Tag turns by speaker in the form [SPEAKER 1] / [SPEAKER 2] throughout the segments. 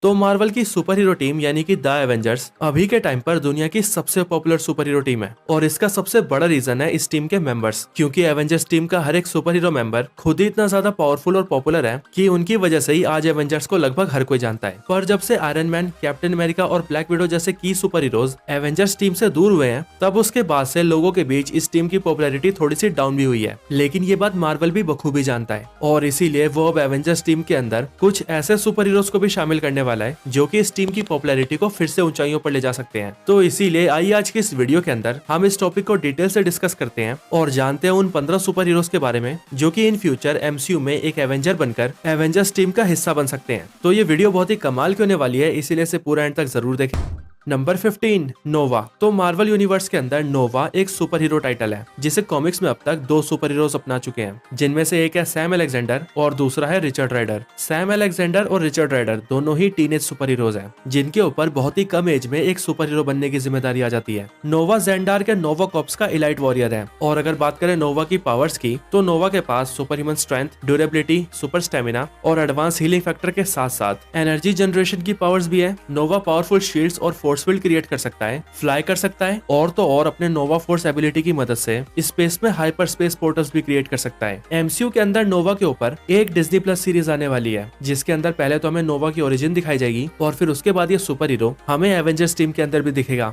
[SPEAKER 1] तो मार्वल की super hero team यानी कि द एवेंजर्स अभी के टाइम पर दुनिया की सबसे पॉपुलर सुपर हीरो टीम है और इसका सबसे बड़ा रीजन है इस टीम के मेंबर्स, क्योंकि एवेंजर्स टीम का हर एक सुपर हीरो मेंबर खुद ही इतना ज्यादा पावरफुल और पॉपुलर है कि उनकी वजह से ही आज एवेंजर्स को लगभग हर कोई जानता है। पर जब से आयरन मैन, कैप्टन अमेरिका और ब्लैक विडो जैसे की सुपर हीरोज एवेंजर्स टीम से दूर हुए हैं, तब उसके बाद से लोगों के बीच इस टीम की पॉपुलैरिटी थोड़ी सी डाउन भी हुई है। लेकिन ये बात मार्वल भी बखूबी जानता है और इसीलिए वो अब एवेंजर्स टीम के अंदर कुछ ऐसे सुपर हीरोज को भी शामिल करने वाला है जो कि इस टीम की पॉपुलैरिटी को फिर से ऊंचाइयों पर ले जा सकते हैं। तो इसीलिए आइए आज की इस वीडियो के अंदर हम इस टॉपिक को डिटेल से डिस्कस करते हैं और जानते हैं उन 15 सुपर हीरोज के बारे में जो कि इन फ्यूचर एमसीयू में एक एवेंजर बनकर एवेंजर्स टीम का हिस्सा बन सकते हैं। तो ये वीडियो बहुत ही कमाल की होने वाली है, इसीलिए इसे पूरा एंड तक जरूर देखें। नंबर 15 नोवा। तो मार्वल यूनिवर्स के अंदर नोवा एक सुपर हीरो टाइटल है जिसे कॉमिक्स में अब तक 2 सुपर हीरोज अपना चुके हैं, जिनमें से एक है सैम अलेक्जेंडर और दूसरा है रिचर्ड राइडर। सैम अलेक्जेंडर और रिचर्ड राइडर दोनों ही टीनेज सुपर हीरोज हैं जिनके ऊपर बहुत ही कम एज में एक सुपर हीरो बनने की जिम्मेदारी आ जाती है। नोवा जेंडार के नोवा कॉर्प्स का इलाइट वॉरियर है और अगर बात करें नोवा की पावर्स की तो नोवा के पास super human strength, durability, super stamina और एडवांस हीलिंग फैक्टर के साथ साथ एनर्जी जनरेशन की पावर्स भी है। नोवा पावरफुल शील्ड्स और फोर्स फील्ड क्रिएट कर सकता है, फ्लाई कर सकता है और तो और अपने नोवा फोर्स एबिलिटी की मदद से स्पेस में हाइपर स्पेस पोर्टल्स भी क्रिएट कर सकता है। एमसीयू के अंदर नोवा के ऊपर एक डिज्नी प्लस सीरीज आने वाली है जिसके अंदर पहले तो हमें नोवा की ओरिजिन दिखाई जाएगी और फिर उसके बाद ये सुपर हीरो हमें एवेंजर्स टीम के अंदर भी दिखेगा।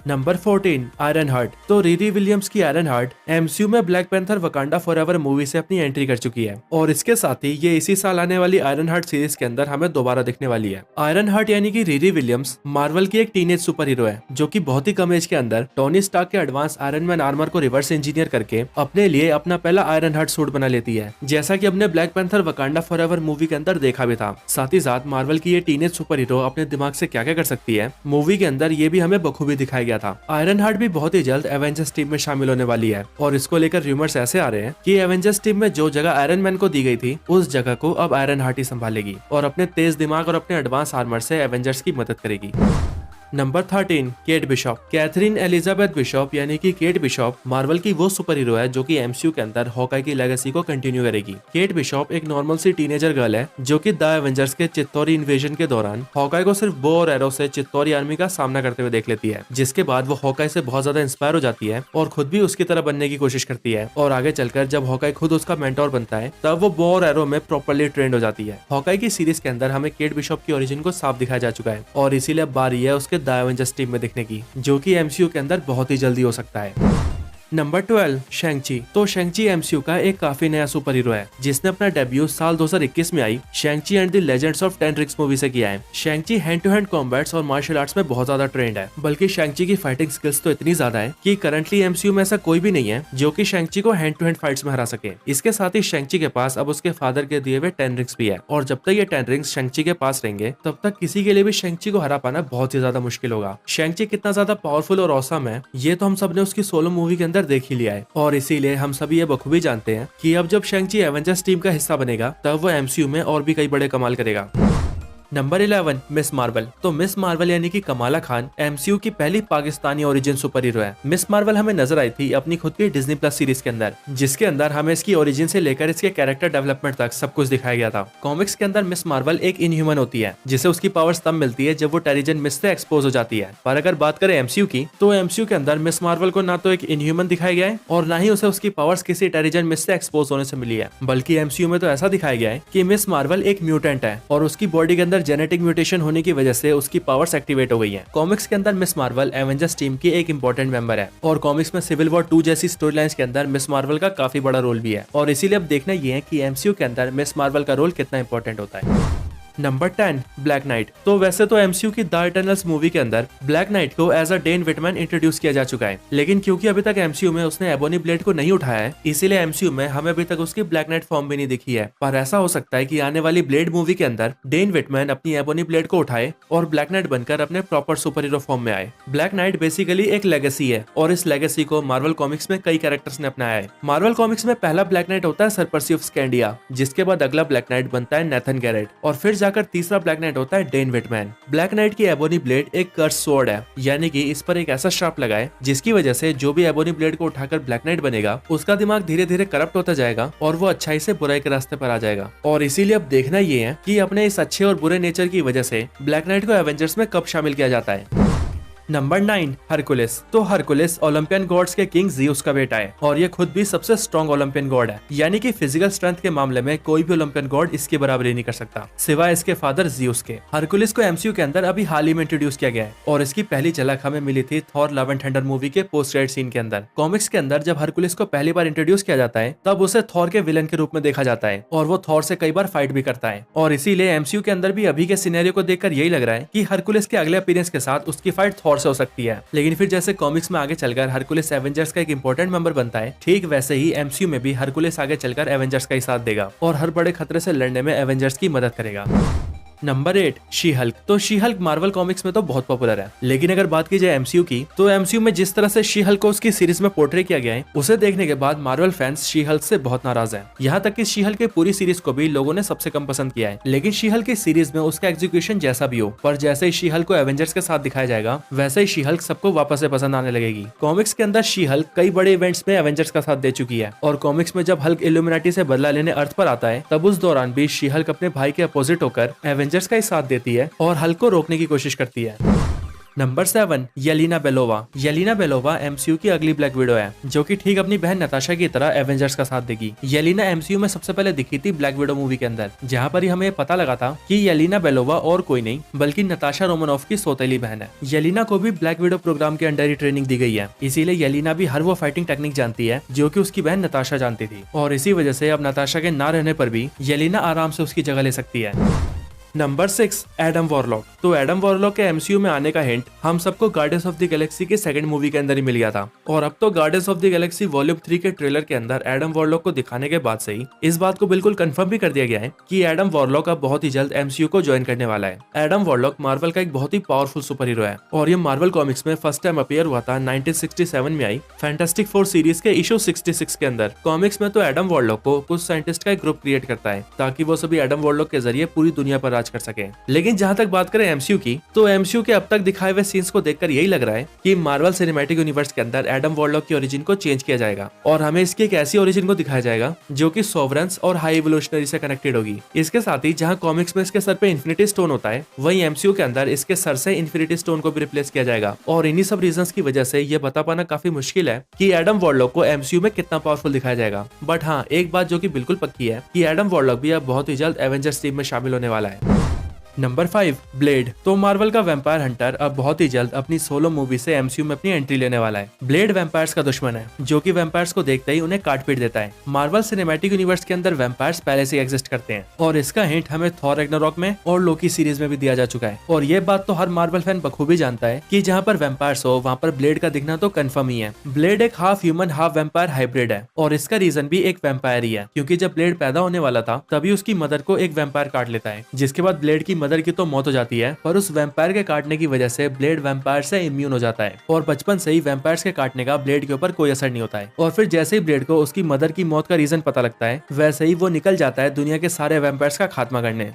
[SPEAKER 1] Number 14 iron heart. तो रीरी विलियम्स की आयरन हार्ट एमसीयू में black panther Wakanda forever movie से अपनी एंट्री कर चुकी है और इसके साथ ही ये इसी साल आने वाली आयरन हार्ट सीरीज के अंदर हमें दोबारा दिखने वाली है। आयरन हार्ट यानी कि रीरी विलियम्स मार्वल की एक टीनेज सुपर हीरो है जो कि बहुत ही कम एज के अंदर टोनी स्टार्क के एडवांस आयरन मैन आर्मर को रिवर्स इंजीनियर करके अपने लिए अपना पहला आयरन हार्ट सूट बना लेती है, जैसा कि अपने black panther Wakanda forever movie के अंदर देखा भी था। साथ ही साथ मार्वल की ये टीनेज सुपर हीरो अपने दिमाग से क्या क्या कर सकती है, मूवी के अंदर ये भी हमें बखूबी दिखाया गया था। आयरन भी बहुत ही जल्द एवेंजर्स टीम में शामिल होने वाली है और इसको लेकर रूमर्स ऐसे आ रहे हैं कि एवेंजर्स टीम में जो जगह आयरन मैन को दी गई थी उस जगह को अब आयरन हार्ट ही संभालेगी और अपने तेज दिमाग और अपने एडवांस आर्मर से एवेंजर्स की मदद करेगी। Number 13 Kate Bishop. Katherine Elizabeth Bishop यानी कि केट बिशॉप मार्वल की वो सुपर हीरो है जो कि एमसीयू के अंदर हॉकाई की लेगेसी को कंटिन्यू करेगी। केट बिशॉप एक नॉर्मल सी टीनेजर गर्ल है जो कि द एवेंजर्स के चित्तौरी इन्वेजन के दौरान हॉकाई को सिर्फ बो और एरो से चित्तौरी आर्मी का सामना करते हुए देख लेती है, जिसके बाद वो हॉकाई से बहुत ज्यादा इंस्पायर हो जाती है और खुद भी उसकी तरह बनने की कोशिश करती है और आगे चलकर जब हॉकाई खुद उसका मेंटोर बनता है तब वो बो और एरो में प्रॉपर्ली ट्रेंड हो जाती है। हॉकाई की सीरीज के अंदर हमें केट बिशॉप की ओरिजिन को साफ दिखाया जा चुका है और इसीलिए अब बारी है उसके द एवेंजर्स टीम में दिखने की, जो कि एमसीयू के अंदर बहुत ही जल्दी हो सकता है। नंबर 12 शैंग-ची। तो शैंग-ची एमसीयू का एक काफी नया सुपर हीरो है जिसने अपना डेब्यू साल 2021 में आई Shang-Chi and the legends of ten rings movie से किया है। Shang-Chi hand to hand combats और मार्शल आर्ट्स में बहुत ज्यादा ट्रेंड है, बल्कि शैंग-ची की फाइटिंग स्किल्स तो इतनी ज्यादा है कि करंटली एमसीयू में ऐसा कोई भी नहीं है जो कि शैंग-ची को हैंड टू हैंड फाइट्स में हरा सके। इसके साथ ही शैंग-ची के पास अब उसके फादर के दिए हुए 10 रिंग्स भी है और जब तक ये 10 रिंग्स शैंग-ची के पास रहेंगे तब तक किसी के लिए भी शैंग-ची को हरा पाना बहुत ही ज्यादा मुश्किल होगा। शैंग-ची कितना ज्यादा पावरफुल और ऑसम है ये तो हम सब ने उसकी सोलो मूवी के अंदर देख ही लिया है और इसीलिए हम सभी ये बखूबी जानते हैं कि अब जब शैंग-ची एवेंजर्स टीम का हिस्सा बनेगा तब वो एमसीयू में और भी कई बड़े कमाल करेगा। Number 11 miss Marvel. तो मिस मार्वल यानी कि कमाला खान एमसीयू की पहली पाकिस्तानी ओरिजिन सुपर हीरो है। मिस मार्वल हमें नजर आई थी अपनी खुद की डिज्नी प्लस सीरीज के अंदर, जिसके अंदर हमें इसकी ओरिजिन से लेकर इसके कैरेक्टर डेवलपमेंट तक सब कुछ दिखाया गया था। कॉमिक्स के अंदर मिस मार्वल एक इनह्यूमन होती है जिसे उसकी पावर्स तब मिलती है जब वो टेरिजन मिस्ट से एक्सपोज हो जाती है। पर अगर बात करें एमसीयू की तो एमसीयू के अंदर मिस मार्वल को ना तो एक इनह्यूमन दिखाया गया है और ना ही उसे उसकी पावर्स किसी टेरिजन मिस्ट से एक्सपोज होने से मिली है, बल्कि एमसीयू में तो ऐसा दिखाया गया है कि मिस मार्वल एक म्यूटेंट है और उसकी बॉडी के अंदर जेनेटिक म्यूटेशन होने की वजह से उसकी पावर्स एक्टिवेट हो गई हैं। कॉमिक्स के अंदर मिस मार्वल एवेंजर्स टीम की एक इंपॉर्टेंट मेंबर है और कॉमिक्स में सिविल वॉर 2 जैसी स्टोरी लाइंस के अंदर मिस मार्वल का काफी बड़ा रोल भी है और इसीलिए अब देखना ये है कि एमसीयू के अंदर मिस मार्वल का रोल कितना इंपॉर्टेंट होता है। Number 10 black night. तो वैसे तो एमसीयू की द इटर्नल्स मूवी के अंदर ब्लैक नाइट को as a Dane Whitman introduce किया जा चुका है, लेकिन क्योंकि अभी तक एमसीयू में उसने एबोनी ब्लेड को नहीं उठाया है इसीलिए एमसीयू में हमें अभी तक उसकी ब्लैक नाइट फॉर्म भी नहीं दिखी है। पर ऐसा हो सकता है कि आने वाली ब्लेड मूवी के अंदर डेन विटमैन अपनी एबोनी ब्लेड को उठाए और ब्लैक नाइट बनकर अपने प्रॉपर सुपर हीरो फॉर्म में आए। ब्लैक नाइट बेसिकली एक लेगेसी है और इस लेगेसी को मार्वल कॉमिक्स में कई कैरेक्टर्स ने अपनाया है। मार्वल कॉमिक्स में पहला ब्लैक नाइट होता है सर पर्सी ऑफ स्कैंडिया, जिसके बाद अगला ब्लैक नाइट बनता है नेथन गैरेट और फिर जाकर तीसरा ब्लैक नाइट होता है डेन विटमैन। ब्लैक नाइट की एबोनी ब्लेड एक कर्स स्वॉर्ड है, यानी कि इस पर एक ऐसा श्राप लगा है जिसकी वजह से जो भी एबोनी ब्लेड को उठाकर ब्लैक नाइट बनेगा उसका दिमाग धीरे धीरे करप्ट होता जाएगा और वो अच्छाई से बुराई के रास्ते पर आ जाएगा। और इसीलिए अब देखना ये है कि अपने इस अच्छे और बुरे नेचर की वजह से ब्लैक नाइट को एवेंजर्स में कब शामिल किया जाता है। Number 9 Hercules. तो हरकुलिस ओलंपियन गॉड्स के किंग ज़ीउस का बेटा है और ये खुद भी सबसे स्ट्रॉन्ग ओलंपियन गॉड है, यानी कि फिजिकल स्ट्रेंथ के मामले में कोई भी ओलंपियन गॉड इसकी बराबरी नहीं कर सकता सिवाय इसके फादर ज़ीउस के। हरकुलिस को एमसीयू के अंदर अभी हाल ही में इंट्रोड्यूस किया गया है और इसकी पहली झलक हमें मिली थी Thor love and thunder movie के पोस्ट क्रेडिट सीन के अंदर। कॉमिक्स के अंदर जब हरकुलिस को पहली बार इंट्रोड्यूस किया जाता है तब उसे थॉर के विलन के रूप में देखा जाता है और वो थॉर से कई बार फाइट भी करता है और इसीलिए एमसीयू के अंदर भी अभी के सिनेरियो को देखकर यही लग रहा है कि हरकुलिस के अगले अपीयरेंस के साथ उसकी फाइट थॉर से हो सकती है। लेकिन फिर जैसे कॉमिक्स में आगे चलकर हरकुलिस एवेंजर्स का एक इंपॉर्टेंट मेंबर बनता है, ठीक वैसे ही एमसीयू में भी हरकुलिस आगे चलकर एवेंजर्स का ही साथ देगा और हर बड़े खतरे से लड़ने में एवेंजर्स की मदद करेगा। Number 8 she Hulk. तो शी हल्क मार्वल कॉमिक्स में तो बहुत पॉपुलर है, लेकिन अगर बात की जाए एमसीयू की तो एमसीयू में जिस तरह से शी हल्क को उसकी सीरीज में पोर्ट्रे किया गया है उसे देखने के बाद मार्वल फैंस शी हल्क से बहुत नाराज हैं। यहाँ तक कि शी हल्क की पूरी सीरीज को भी लोगों ने सबसे कम पसंद किया है। लेकिन शी हल्क की सीरीज में उसका एग्जीक्यूशन जैसा भी हो, पर जैसे ही शी हल्क को एवेंजर्स के साथ दिखाया जाएगा वैसे ही शी हल्क सबको वापस से पसंद आने लगेगी। कॉमिक्स के अंदर शी हल्क कई बड़े इवेंट्स में एवेंजर्स का साथ दे चुकी है और कॉमिक्स में जब हल्क इल्यूमिनाटी से बदला लेने अर्थ पर आता है तब उस दौरान भी शी हल्क अपने भाई के अपोजिट होकर एवेंजर्स का ही साथ देती है और हल्क को रोकने की कोशिश करती है। Number 7 Yelena Belova. Yelena Belova MCU की अगली ब्लैक विडो है जो कि ठीक अपनी बहन नताशा की तरह एवेंजर्स का साथ देगी। येलिना एमसीयू में सबसे पहले दिखी थी ब्लैक विडो मूवी के अंदर, जहां पर ही हमें पता लगा था कि येलिना बेलोवा और कोई नहीं बल्कि नताशा रोमानोफ की सौतेली बहन है। येलिना को भी ब्लैक विडो प्रोग्राम के अंडर ही ट्रेनिंग दी गई है, इसीलिए येलिना भी हर वो फाइटिंग टेक्निक जानती है जो कि उसकी बहन नताशा जानती थी और इसी वजह से अब नताशा के ना रहने पर भी येलिना आराम से उसकी जगह ले सकती है। Number 6 Adam warlock. तो एडम वॉरलॉक के एमसीयू में आने का हिंट हम सबको गार्डियंस ऑफ द गैलेक्सी के सेकंड मूवी के अंदर ही मिल गया था और अब तो guardians of the Galaxy volume 3 के ट्रेलर के अंदर एडम वॉरलॉक को दिखाने के बाद से ही इस बात को बिल्कुल कंफर्म भी कर दिया गया है कि एडम वॉरलॉक अब बहुत ही जल्द एमसीयू को ज्वाइन करने वाला है। एडम वॉरलॉक मार्वल का एक बहुत ही पावरफुल सुपर हीरो है और ये मार्वल कॉमिक्स में फर्स्ट टाइम अपीयर हुआ था 1967 में आई फैंटास्टिक फोर सीरीज के इशू 66 के अंदर। कॉमिक्स में तो एडम वॉरलॉक को कुछ साइंटिस्ट का एक ग्रुप क्रिएट करता है ताकि वो सभी एडम वॉरलॉक के जरिए पूरी दुनिया पर राज कर सके। लेकिन जहां तक बात करें एमसीयू की तो एमसीयू के अब तक दिखाए हुए सीन्स को देखकर यही लग रहा है कि मार्वल सिनेमैटिक यूनिवर्स के अंदर एडम वॉरलॉक की ओरिजिन को चेंज किया जाएगा और हमें इसकी एक ऐसी ओरिजिन को दिखाया जाएगा जो कि सोवरेंस और हाई इवोल्यूशनरी से कनेक्टेड होगी। इसके साथ ही जहां कॉमिक्स में इसके सर पे इन्फिनिटी स्टोन होता है वहीं एमसीयू के अंदर इसके सर से इन्फिनिटी स्टोन को भी रिप्लेस किया जाएगा और इन्हीं सब रीजंस की वजह से ये बता पाना काफी मुश्किल है कि एडम वॉरलॉक को एमसीयू में कितना पावरफुल दिखाया जाएगा। बट हाँ, एक बात जो कि बिल्कुल पक्की है कि एडम वॉरलॉक भी अब बहुत ही जल्द एवेंजर्स टीम में शामिल होने वाला है। Number 5 blade. तो मार्वल का वैम्पायर हंटर अब बहुत ही जल्द अपनी सोलो मूवी से एमसीयू में अपनी एंट्री लेने वाला है। ब्लेड वैम्पायर्स का दुश्मन है जो कि वैम्पायर्स को देखते ही उन्हें काट पीट देता है। मार्वल सिनेमैटिक यूनिवर्स के अंदर वैम्पायर्स पहले से एग्जिस्ट करते हैं और इसका हिंट हमें थॉर रैग्नारोक में और लोकी सीरीज में भी दिया जा चुका है और ये बात तो हर मार्वल फैन बखूबी जानता है कि जहाँ पर वैम्पायर्स हो वहाँ पर ब्लेड का दिखना तो कंफर्म ही है। ब्लेड एक half human half vampire hybrid है और इसका रीजन भी एक वैम्पायर ही है, क्योंकि जब ब्लेड पैदा होने वाला था तभी उसकी मदर को एक वैम्पायर काट लेता है, जिसके बाद ब्लेड की मदर की तो मौत हो जाती है पर उस वैम्पायर के काटने की वजह से ब्लेड वैम्पायर से इम्यून हो जाता है और बचपन से ही वैम्पायर्स के काटने का ब्लेड के ऊपर कोई असर नहीं होता है। और फिर जैसे ही ब्लेड को उसकी मदर की मौत का रीजन पता लगता है वैसे ही वो निकल जाता है दुनिया के सारे वैम्पायर्स का खात्मा करने।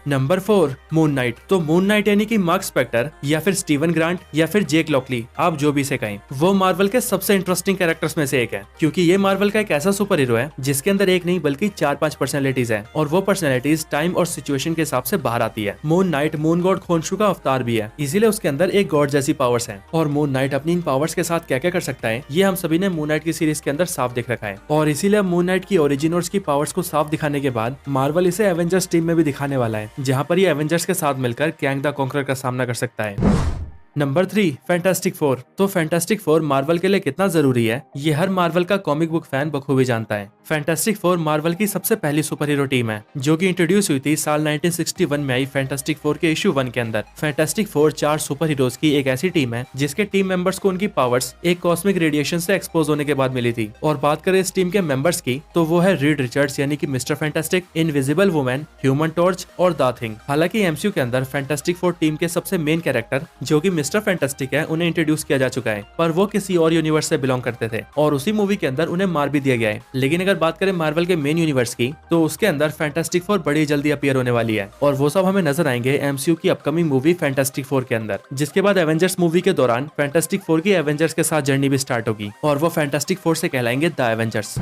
[SPEAKER 1] Number 4 moon night. तो मून नाइट यानी कि मार्क स्पेक्टर या फिर स्टीवन ग्रांट या फिर जेक लॉकली, आप जो भी इसे कहें, वो मार्वल के सबसे इंटरेस्टिंग कैरेक्टर्स में से एक है, क्योंकि ये मार्वल का एक ऐसा सुपर हीरो है जिसके अंदर एक नहीं बल्कि 4-5 पर्सनैलिटीज है और वो पर्सनैलिटीज टाइम और सिचुएशन के हिसाब से बाहर आती है। मून नाइट मून गॉड खोनशू का अवतार भी है, इसीलिए उसके अंदर एक गॉड जैसी पावर्स है और मून नाइट अपनी इन पावर्स के साथ क्या क्या कर सकता है ये हम सभी ने मून नाइट की सीरीज के अंदर साफ देख रखा है और इसीलिए मून नाइट की ओरिजिन और उसकी पावर्स को साफ दिखाने के बाद मार्वल इसे एवेंजर्स टीम में भी दिखाने वाला है, जहाँ पर ये के साथ मिलकर कैंग द कॉन्करर का सामना कर सकता है। Number 3 fantastic four. तो फैंटास्टिक फोर मार्वल के लिए कितना जरूरी है ये हर मार्वल का कॉमिक बुक फैन बखूबी जानता है। फैंटास्टिक फोर मार्वल की सबसे पहली सुपर हीरो टीम है जो कि इंट्रोड्यूस हुई थी साल 1961 में आई फैंटास्टिक फोर के इशू 1 के अंदर। फैंटास्टिक फोर 4 सुपर हीरोज की एक ऐसी टीम है जिसके टीम मेंबर्स को उनकी पावर्स एक कॉस्मिक रेडिएशन से एक्सपोज होने के बाद मिली थी। और बात करें इस टीम के मेंबर्स की तो वो है रीड रिचर्ड्स यानी कि mister fantastic, invisible women, human torch और द थिंग। हालांकि एमसीयू के अंदर फैंटास्टिक फोर टीम के सबसे मेन कैरेक्टर जो कि मिस्टर फैंटास्टिक है उन्हें इंट्रोड्यूस किया जा चुका है, पर वो किसी और यूनिवर्स से बिलोंग करते थे और उसी मूवी के अंदर उन्हें मार भी दिया गया है। लेकिन अगर बात करें मार्वल के मेन यूनिवर्स की, तो उसके अंदर फैंटास्टिक फोर बड़ी जल्दी अपीयर होने वाली है और वो सब हमें नजर आएंगे एमसीयू की अपकमिंग मूवी फैंटास्टिक फोर के अंदर, जिसके बाद एवेंजर्स मूवी के दौरान फैंटास्टिक फोर की एवेंजर्स के साथ जर्नी भी स्टार्ट होगी और वो फैंटास्टिक फोर से कहलाएंगे the Avengers.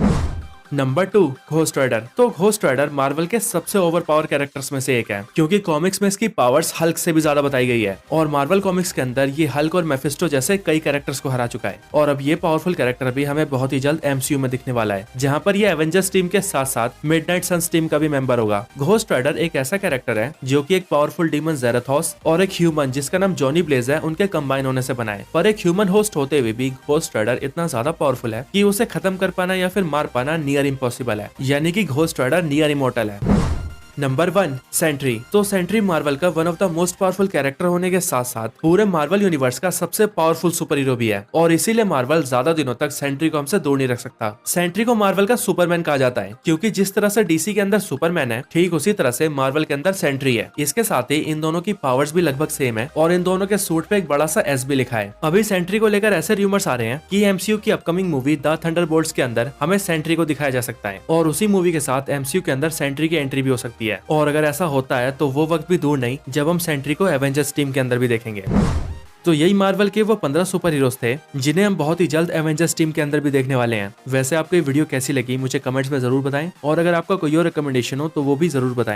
[SPEAKER 1] Number 2, Ghost Rider. तो घोस्ट राइडर मार्वल के सबसे ओवर पावर कैरेक्टर्स में से एक है, क्योंकि कॉमिक्स में इसकी पावर्स हल्क से भी ज्यादा बताई गई है और मार्वल कॉमिक्स के अंदर ये हल्क और मेफिस्टो जैसे कई कैरेक्टर्स को हरा चुका है और अब ये पावरफुल कैरेक्टर भी हमें बहुत ही जल्द एमसीयू में दिखने वाला है, जहां पर ये एवेंजर्स टीम के साथ साथ मिडनाइट सन्स टीम का भी मेंबर होगा। घोस्ट राइडर एक ऐसा कैरेक्टर है जो कि एक पावरफुल डीमन जेराथोस और एक ह्यूमन जिसका नाम जॉनी ब्लेज है उनके कंबाइन होने से बना है, पर एक ह्यूमन होस्ट होते हुए भी घोस्ट राइडर इतना ज्यादा पावरफुल है कि उसे खत्म कर पाना या फिर मार पाना नियर इम्पॉसिबल है, यानी कि घोस्ट राइडर नियर इमॉर्टल है। Number 1, Sentry. तो सेंट्री मार्वल का one of the most powerful character होने के साथ साथ पूरे मार्वल यूनिवर्स का सबसे पावरफुल सुपर हीरो भी है और इसीलिए मार्वल ज्यादा दिनों तक सेंट्री को हमसे दूर नहीं रख सकता। सेंट्री को मार्वल का सुपरमैन कहा जाता है, क्योंकि जिस तरह से डीसी के अंदर सुपरमैन है, ठीक उसी तरह से मार्वल के अंदर सेंट्री है। इसके साथ ही इन दोनों की पावर्स भी लगभग सेम है और इन दोनों के सूट पे एक बड़ा सा एस भी लिखा है। अभी सेंट्री को लेकर ऐसे रूमर्स आ रहे हैं कि एमसीयू की अपकमिंग मूवी द थंडरबोल्ट्स के अंदर हमें सेंट्री को दिखाया जा सकता है और उसी मूवी के साथ एमसीयू के अंदर सेंट्री की एंट्री भी हो सकती है और अगर ऐसा होता है तो वो वक्त भी दूर नहीं जब हम सेंट्री को एवेंजर्स टीम के अंदर भी देखेंगे। तो यही मार्वल के वो 15 सुपर हीरोज थे जिन्हें हम बहुत ही जल्द एवेंजर्स टीम के अंदर भी देखने वाले हैं। वैसे आपको ये वीडियो कैसी लगी मुझे कमेंट्स में जरूर बताएं और अगर आपका कोई और रिकमेंडेशन हो तो वो भी जरूर बताएं।